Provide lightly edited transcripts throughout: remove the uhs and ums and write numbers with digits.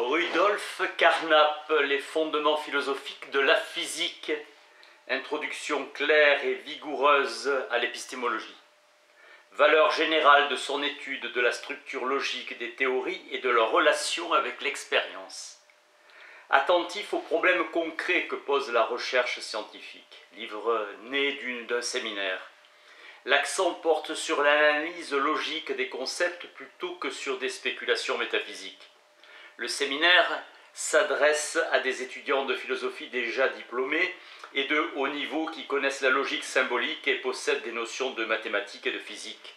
Rudolf Carnap, les fondements philosophiques de la physique. Introduction claire et vigoureuse à l'épistémologie. Valeur générale de son étude de la structure logique des théories et de leur relation avec l'expérience. Attentif aux problèmes concrets que pose la recherche scientifique. Livre né d'un séminaire. L'accent porte sur l'analyse logique des concepts plutôt que sur des spéculations métaphysiques. Le séminaire s'adresse à des étudiants de philosophie déjà diplômés et de haut niveau qui connaissent la logique symbolique et possèdent des notions de mathématiques et de physique.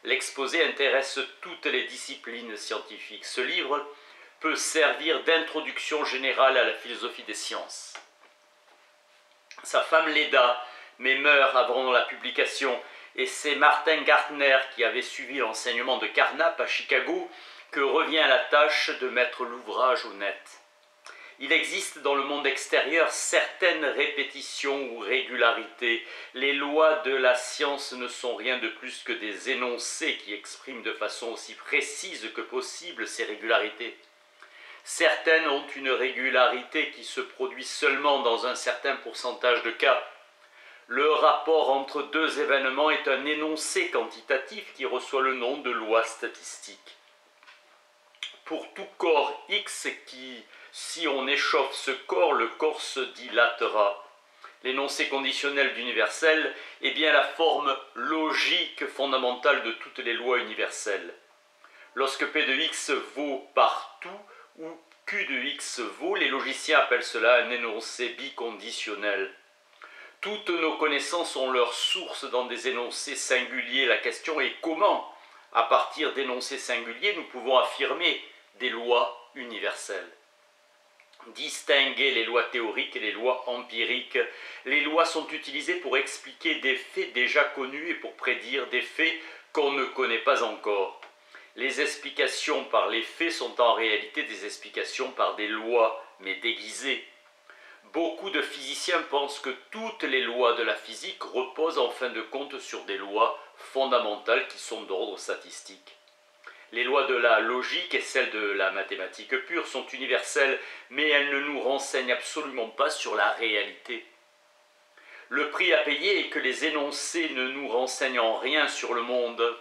L'exposé intéresse toutes les disciplines scientifiques. Ce livre peut servir d'introduction générale à la philosophie des sciences. Sa femme l'aida, mais meurt avant la publication, et c'est Martin Gardner qui avait suivi l'enseignement de Carnap à Chicago que revient la tâche de mettre l'ouvrage au net. Il existe dans le monde extérieur certaines répétitions ou régularités. Les lois de la science ne sont rien de plus que des énoncés qui expriment de façon aussi précise que possible ces régularités. Certaines ont une régularité qui se produit seulement dans un certain pourcentage de cas. Le rapport entre deux événements est un énoncé quantitatif qui reçoit le nom de loi statistique. Pour tout corps X qui, si on échauffe ce corps, le corps se dilatera. L'énoncé conditionnel d'universel est bien la forme logique fondamentale de toutes les lois universelles. Lorsque P de X vaut partout ou Q de X vaut, les logiciens appellent cela un énoncé biconditionnel. Toutes nos connaissances ont leur source dans des énoncés singuliers. La question est comment, à partir d'énoncés singuliers, nous pouvons affirmer des lois universelles. Distinguer les lois théoriques et les lois empiriques. Les lois sont utilisées pour expliquer des faits déjà connus et pour prédire des faits qu'on ne connaît pas encore. Les explications par les faits sont en réalité des explications par des lois, mais déguisées. Beaucoup de physiciens pensent que toutes les lois de la physique reposent en fin de compte sur des lois fondamentales qui sont d'ordre statistique. Les lois de la logique et celles de la mathématique pure sont universelles, mais elles ne nous renseignent absolument pas sur la réalité. Le prix à payer est que les énoncés ne nous renseignent en rien sur le monde.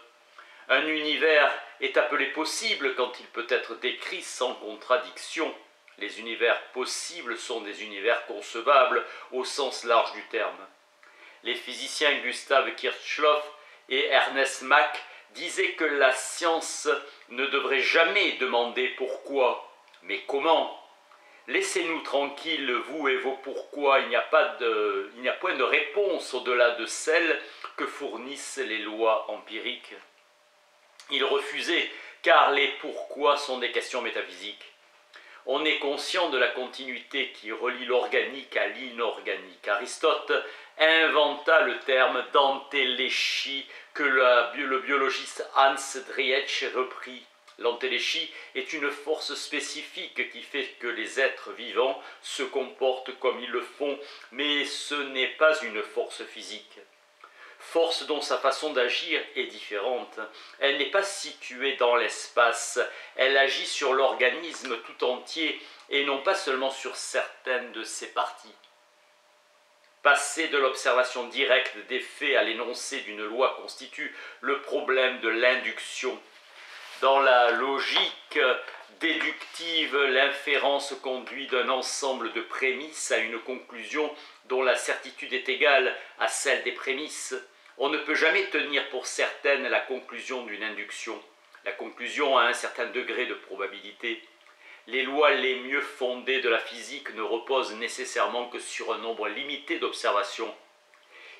Un univers est appelé possible quand il peut être décrit sans contradiction. Les univers possibles sont des univers concevables au sens large du terme. Les physiciens Gustav Kirchhoff et Ernest Mach disaient que la science ne devrait jamais demander pourquoi, mais comment. Laissez-nous tranquilles, vous et vos pourquoi, il n'y a point de réponse au-delà de celle que fournissent les lois empiriques. Ils refusaient, car les pourquoi sont des questions métaphysiques. On est conscient de la continuité qui relie l'organique à l'inorganique. Aristote inventa le terme d'entéléchie que le biologiste Hans Drietsch reprit. L'entéléchie est une force spécifique qui fait que les êtres vivants se comportent comme ils le font, mais ce n'est pas une force physique. Force dont sa façon d'agir est différente. Elle n'est pas située dans l'espace, elle agit sur l'organisme tout entier et non pas seulement sur certaines de ses parties. Passer de l'observation directe des faits à l'énoncé d'une loi constitue le problème de l'induction. Dans la logique déductive, l'inférence conduit d'un ensemble de prémices à une conclusion dont la certitude est égale à celle des prémices. On ne peut jamais tenir pour certaine la conclusion d'une induction. La conclusion a un certain degré de probabilité. Les lois les mieux fondées de la physique ne reposent nécessairement que sur un nombre limité d'observations.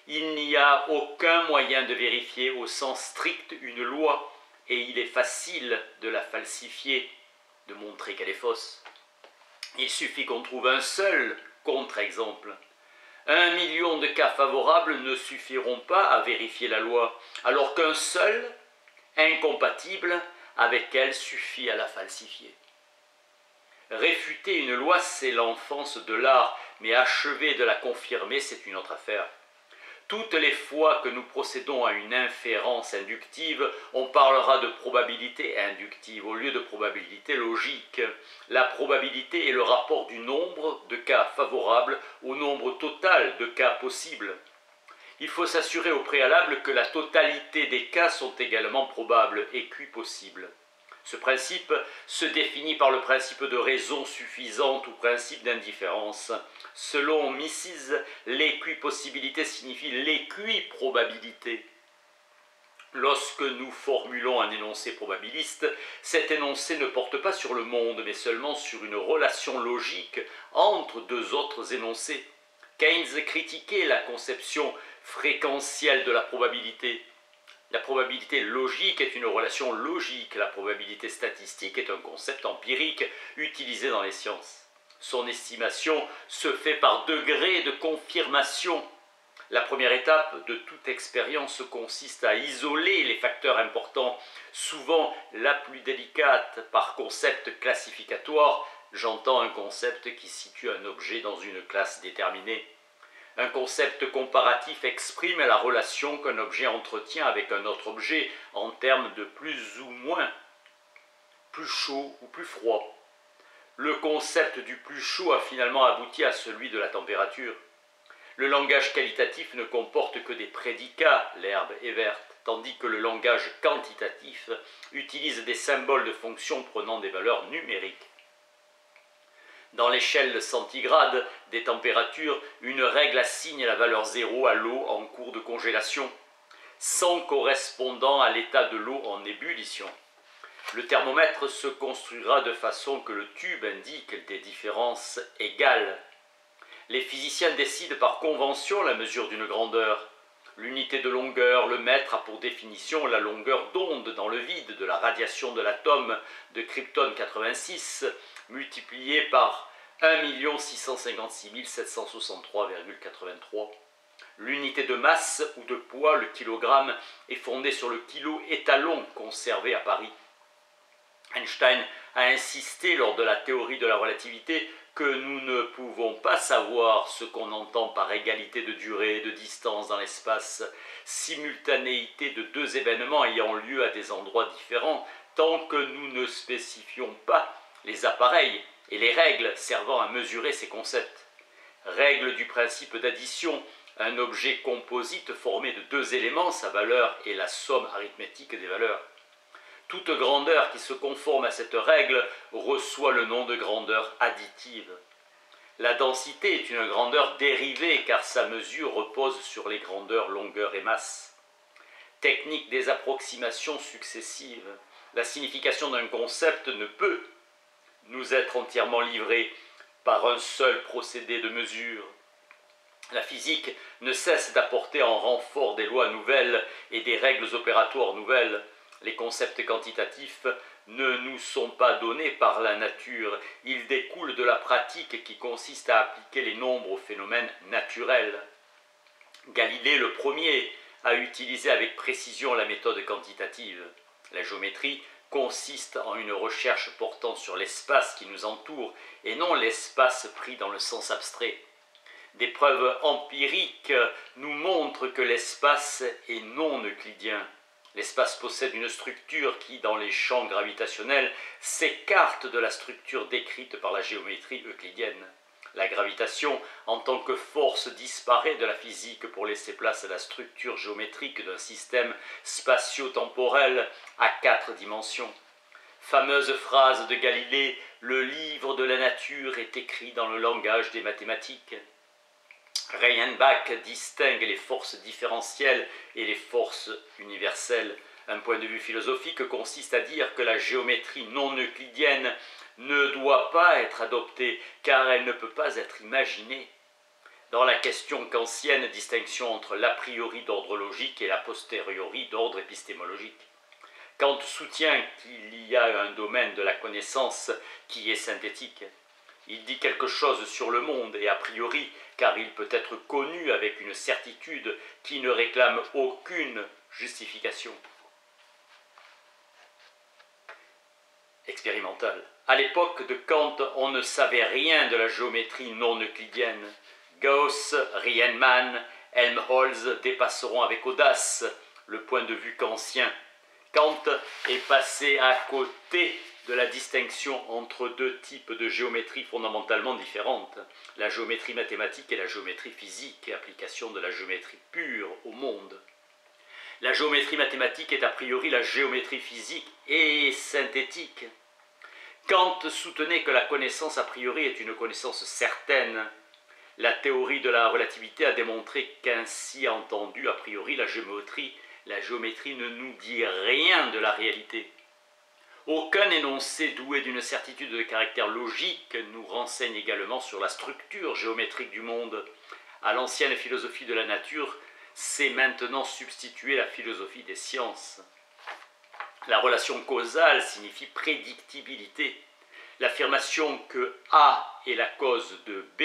Il n'y a aucun moyen de vérifier au sens strict une loi, et il est facile de la falsifier, de montrer qu'elle est fausse. Il suffit qu'on trouve un seul contre-exemple. 1 million de cas favorables ne suffiront pas à vérifier la loi, alors qu'un seul, incompatible avec elle, suffit à la falsifier. Réfuter une loi, c'est l'enfance de l'art, mais achever de la confirmer, c'est une autre affaire. Toutes les fois que nous procédons à une inférence inductive, on parlera de probabilité inductive au lieu de probabilité logique. La probabilité est le rapport du nombre de cas favorables au nombre total de cas possibles. Il faut s'assurer au préalable que la totalité des cas sont également probables et possibles. Ce principe se définit par le principe de raison suffisante ou principe d'indifférence. Selon Mises, l'équipossibilité signifie l'équiprobabilité. Lorsque nous formulons un énoncé probabiliste, cet énoncé ne porte pas sur le monde, mais seulement sur une relation logique entre deux autres énoncés. Keynes critiquait la conception fréquentielle de la probabilité. La probabilité logique est une relation logique, la probabilité statistique est un concept empirique utilisé dans les sciences. Son estimation se fait par degrés de confirmation. La première étape de toute expérience consiste à isoler les facteurs importants, souvent la plus délicate par concept classificatoire. J'entends un concept qui situe un objet dans une classe déterminée. Un concept comparatif exprime la relation qu'un objet entretient avec un autre objet en termes de plus ou moins, plus chaud ou plus froid. Le concept du plus chaud a finalement abouti à celui de la température. Le langage qualitatif ne comporte que des prédicats, l'herbe est verte, tandis que le langage quantitatif utilise des symboles de fonctions prenant des valeurs numériques. Dans l'échelle centigrade des températures, une règle assigne la valeur 0 à l'eau en cours de congélation, 100 correspondant à l'état de l'eau en ébullition. Le thermomètre se construira de façon que le tube indique des différences égales. Les physiciens décident par convention la mesure d'une grandeur. L'unité de longueur, le mètre, a pour définition la longueur d'onde dans le vide de la radiation de l'atome de krypton 86, multiplié par 1 656 763,83. L'unité de masse ou de poids, le kilogramme, est fondée sur le kilo étalon conservé à Paris. Einstein a insisté lors de la théorie de la relativité que nous ne pouvons pas savoir ce qu'on entend par égalité de durée et de distance dans l'espace, simultanéité de deux événements ayant lieu à des endroits différents, tant que nous ne spécifions pas les appareils et les règles servant à mesurer ces concepts. Règle du principe d'addition, un objet composite formé de deux éléments, sa valeur et la somme arithmétique des valeurs. Toute grandeur qui se conforme à cette règle reçoit le nom de grandeur additive. La densité est une grandeur dérivée car sa mesure repose sur les grandeurs longueur et masse. Technique des approximations successives. La signification d'un concept ne peut nous être entièrement livrée par un seul procédé de mesure. La physique ne cesse d'apporter en renfort des lois nouvelles et des règles opératoires nouvelles. Les concepts quantitatifs ne nous sont pas donnés par la nature, ils découlent de la pratique qui consiste à appliquer les nombres aux phénomènes naturels. Galilée le premier a utilisé avec précision la méthode quantitative. La géométrie consiste en une recherche portant sur l'espace qui nous entoure et non l'espace pris dans le sens abstrait. Des preuves empiriques nous montrent que l'espace est non euclidien. L'espace possède une structure qui, dans les champs gravitationnels, s'écarte de la structure décrite par la géométrie euclidienne. La gravitation, en tant que force, disparaît de la physique pour laisser place à la structure géométrique d'un système spatio-temporel à 4 dimensions. Fameuse phrase de Galilée, « Le livre de la nature est écrit dans le langage des mathématiques ». Reichenbach distingue les forces différentielles et les forces universelles. Un point de vue philosophique consiste à dire que la géométrie non euclidienne ne doit pas être adoptée car elle ne peut pas être imaginée. Dans la question kantienne, distinction entre l'a priori d'ordre logique et l'a posteriori d'ordre épistémologique. Kant soutient qu'il y a un domaine de la connaissance qui est synthétique. Il dit quelque chose sur le monde et a priori, car il peut être connu avec une certitude qui ne réclame aucune justification. Expérimentale. À l'époque de Kant, on ne savait rien de la géométrie non euclidienne. Gauss, Riemann Helmholtz dépasseront avec audace le point de vue kantien. Kant est passé à côté de la distinction entre deux types de géométrie fondamentalement différentes, la géométrie mathématique et la géométrie physique, application de la géométrie pure au monde. La géométrie mathématique est a priori la géométrie physique et synthétique. Kant soutenait que la connaissance a priori est une connaissance certaine. La théorie de la relativité a démontré qu'ainsi entendue a priori la géométrie ne nous dit rien de la réalité. Aucun énoncé doué d'une certitude de caractère logique nous renseigne également sur la structure géométrique du monde. À l'ancienne philosophie de la nature s'est maintenant substituée la philosophie des sciences. La relation causale signifie prédictibilité. L'affirmation que A est la cause de B,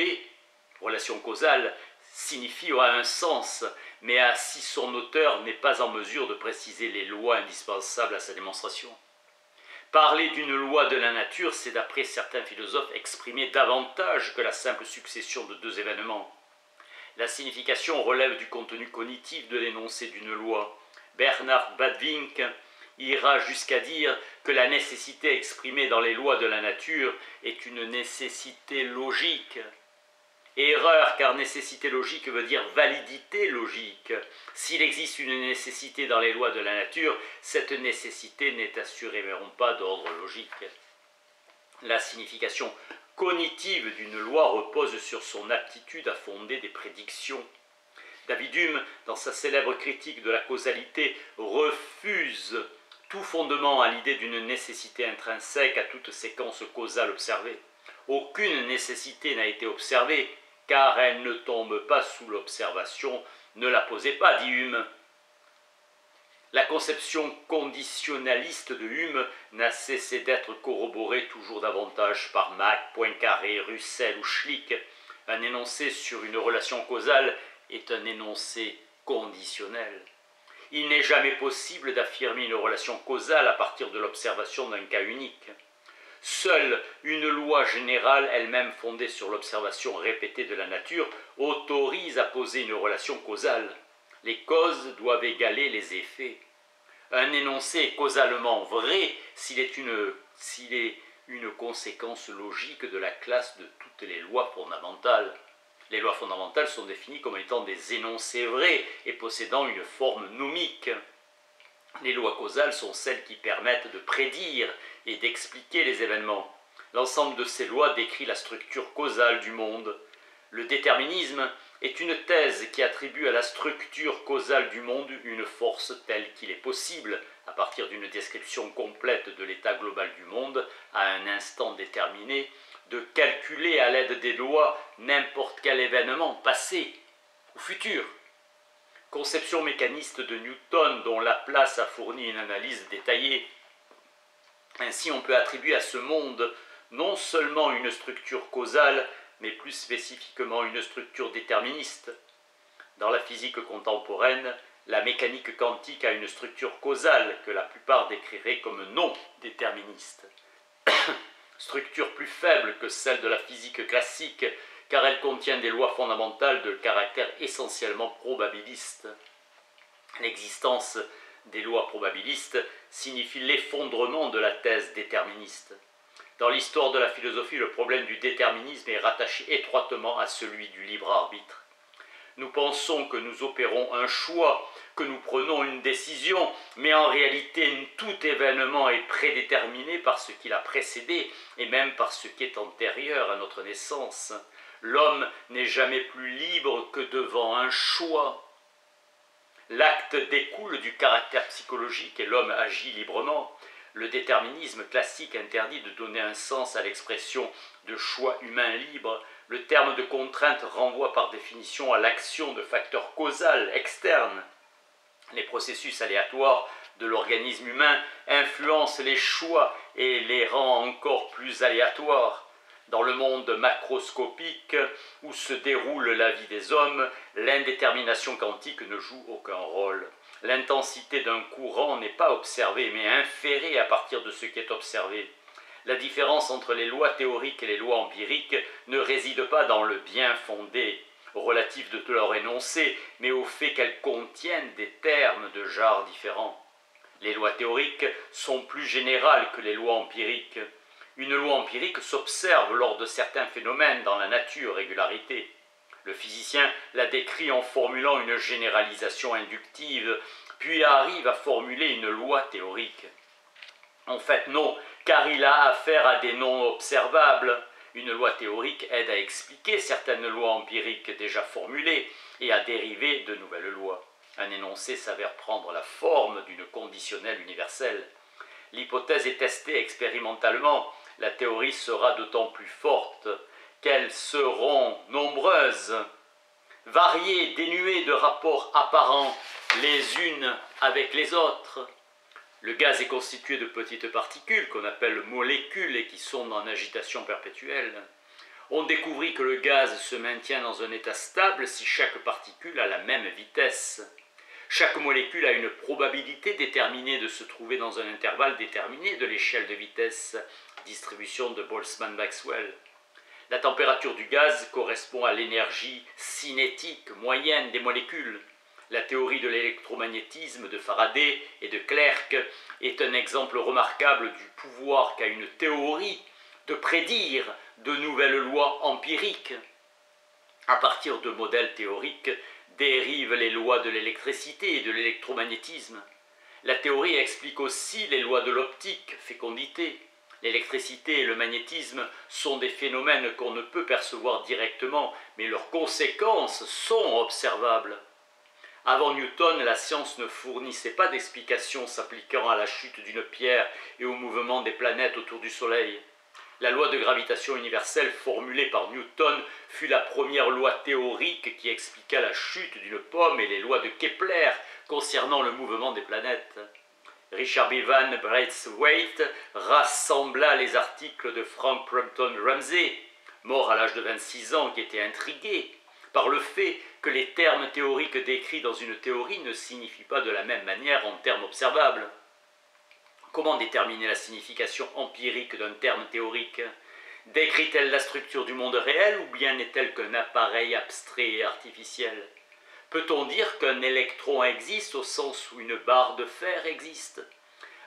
relation causale, signifie ou a un sens, mais si son auteur n'est pas en mesure de préciser les lois indispensables à sa démonstration. Parler d'une loi de la nature, c'est d'après certains philosophes exprimer davantage que la simple succession de deux événements. La signification relève du contenu cognitif de l'énoncé d'une loi. Bernard Badvink ira jusqu'à dire que la nécessité exprimée dans les lois de la nature est une nécessité logique. Erreur, car nécessité logique veut dire validité logique. S'il existe une nécessité dans les lois de la nature, cette nécessité n'est assurément pas d'ordre logique. La signification cognitive d'une loi repose sur son aptitude à fonder des prédictions. David Hume, dans sa célèbre critique de la causalité, refuse tout fondement à l'idée d'une nécessité intrinsèque à toute séquence causale observée. Aucune nécessité n'a été observée, car elle ne tombe pas sous l'observation. Ne la posez pas, dit Hume. La conception conditionnaliste de Hume n'a cessé d'être corroborée toujours davantage par Mach, Poincaré, Russell ou Schlick. Un énoncé sur une relation causale est un énoncé conditionnel. Il n'est jamais possible d'affirmer une relation causale à partir de l'observation d'un cas unique. Seule une loi générale, elle-même fondée sur l'observation répétée de la nature, autorise à poser une relation causale. Les causes doivent égaler les effets. Un énoncé est causalement vrai s'il est une conséquence logique de la classe de toutes les lois fondamentales. Les lois fondamentales sont définies comme étant des énoncés vrais et possédant une forme nomique. Les lois causales sont celles qui permettent de prédire et d'expliquer les événements. L'ensemble de ces lois décrit la structure causale du monde. Le déterminisme est une thèse qui attribue à la structure causale du monde une force telle qu'il est possible, à partir d'une description complète de l'état global du monde, à un instant déterminé, de calculer à l'aide des lois n'importe quel événement passé ou futur. Conception mécaniste de Newton dont Laplace a fourni une analyse détaillée. Ainsi, on peut attribuer à ce monde non seulement une structure causale, mais plus spécifiquement une structure déterministe. Dans la physique contemporaine, la mécanique quantique a une structure causale que la plupart décriraient comme non déterministe. Structure plus faible que celle de la physique classique, car elle contient des lois fondamentales de caractère essentiellement probabiliste. L'existence des lois probabilistes signifie l'effondrement de la thèse déterministe. Dans l'histoire de la philosophie, le problème du déterminisme est rattaché étroitement à celui du libre arbitre. Nous pensons que nous opérons un choix, que nous prenons une décision, mais en réalité, tout événement est prédéterminé par ce qui l'a précédé et même par ce qui est antérieur à notre naissance. L'homme n'est jamais plus libre que devant un choix. L'acte découle du caractère psychologique et l'homme agit librement. Le déterminisme classique interdit de donner un sens à l'expression de choix humain libre. Le terme de contrainte renvoie par définition à l'action de facteurs causals externes. Les processus aléatoires de l'organisme humain influencent les choix et les rendent encore plus aléatoires. Dans le monde macroscopique où se déroule la vie des hommes, l'indétermination quantique ne joue aucun rôle. L'intensité d'un courant n'est pas observée, mais inférée à partir de ce qui est observé. La différence entre les lois théoriques et les lois empiriques ne réside pas dans le bien fondé. relatif de leur énoncé, mais au fait qu'elles contiennent des termes de genres différents. Les lois théoriques sont plus générales que les lois empiriques. Une loi empirique s'observe lors de certains phénomènes dans la nature, régularité. Le physicien la décrit en formulant une généralisation inductive, puis arrive à formuler une loi théorique. En fait, non, car il a affaire à des non observables. Une loi théorique aide à expliquer certaines lois empiriques déjà formulées et à dériver de nouvelles lois. Un énoncé s'avère prendre la forme d'une conditionnelle universelle. L'hypothèse est testée expérimentalement. La théorie sera d'autant plus forte qu'elles seront nombreuses, variées, dénuées de rapports apparents les unes avec les autres. Le gaz est constitué de petites particules qu'on appelle molécules et qui sont en agitation perpétuelle. On découvrit que le gaz se maintient dans un état stable si chaque particule a la même vitesse. Chaque molécule a une probabilité déterminée de se trouver dans un intervalle déterminé de l'échelle de vitesse, distribution de Boltzmann-Maxwell. La température du gaz correspond à l'énergie cinétique moyenne des molécules. La théorie de l'électromagnétisme de Faraday et de Clerk est un exemple remarquable du pouvoir qu'a une théorie de prédire de nouvelles lois empiriques. À partir de modèles théoriques dérivent les lois de l'électricité et de l'électromagnétisme. La théorie explique aussi les lois de l'optique, fécondité. L'électricité et le magnétisme sont des phénomènes qu'on ne peut percevoir directement, mais leurs conséquences sont observables. Avant Newton, la science ne fournissait pas d'explications s'appliquant à la chute d'une pierre et au mouvement des planètes autour du Soleil. La loi de gravitation universelle formulée par Newton fut la première loi théorique qui expliqua la chute d'une pomme et les lois de Kepler concernant le mouvement des planètes. Richard Bevan Braithwaite rassembla les articles de Frank Prumpton Ramsey, mort à l'âge de 26 ans, qui était intrigué par le fait que les termes théoriques décrits dans une théorie ne signifient pas de la même manière en termes observables. Comment déterminer la signification empirique d'un terme théorique? Décrit-elle la structure du monde réel ou bien n'est-elle qu'un appareil abstrait et artificiel? Peut-on dire qu'un électron existe au sens où une barre de fer existe?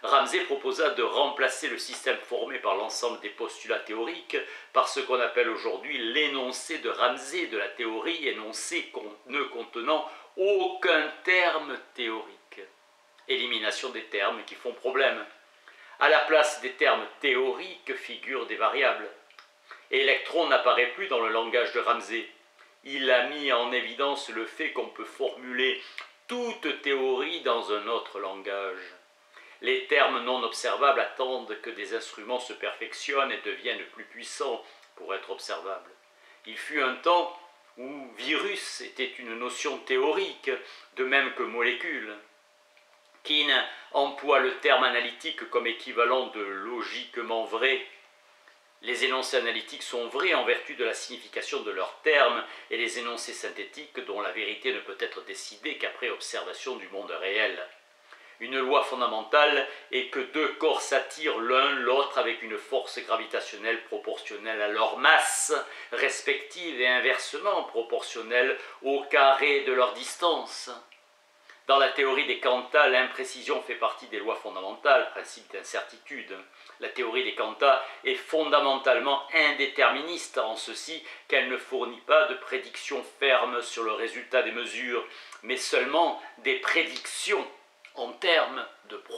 Ramsey proposa de remplacer le système formé par l'ensemble des postulats théoriques par ce qu'on appelle aujourd'hui l'énoncé de Ramsey de la théorie, énoncé ne contenant aucun terme théorique. Élimination des termes qui font problème. À la place des termes théoriques figurent des variables. Électron n'apparaît plus dans le langage de Ramsey. Il a mis en évidence le fait qu'on peut formuler toute théorie dans un autre langage. Les termes non observables attendent que des instruments se perfectionnent et deviennent plus puissants pour être observables. Il fut un temps où virus était une notion théorique, de même que molécule. Keane emploie le terme analytique comme équivalent de logiquement vrai. Les énoncés analytiques sont vrais en vertu de la signification de leurs termes et les énoncés synthétiques dont la vérité ne peut être décidée qu'après observation du monde réel. Une loi fondamentale est que deux corps s'attirent l'un l'autre avec une force gravitationnelle proportionnelle à leur masse respective et inversement proportionnelle au carré de leur distance. Dans la théorie des quanta, l'imprécision fait partie des lois fondamentales, principe d'incertitude. La théorie des quanta est fondamentalement indéterministe en ceci qu'elle ne fournit pas de prédictions fermes sur le résultat des mesures, mais seulement des prédictions en termes de probabilité.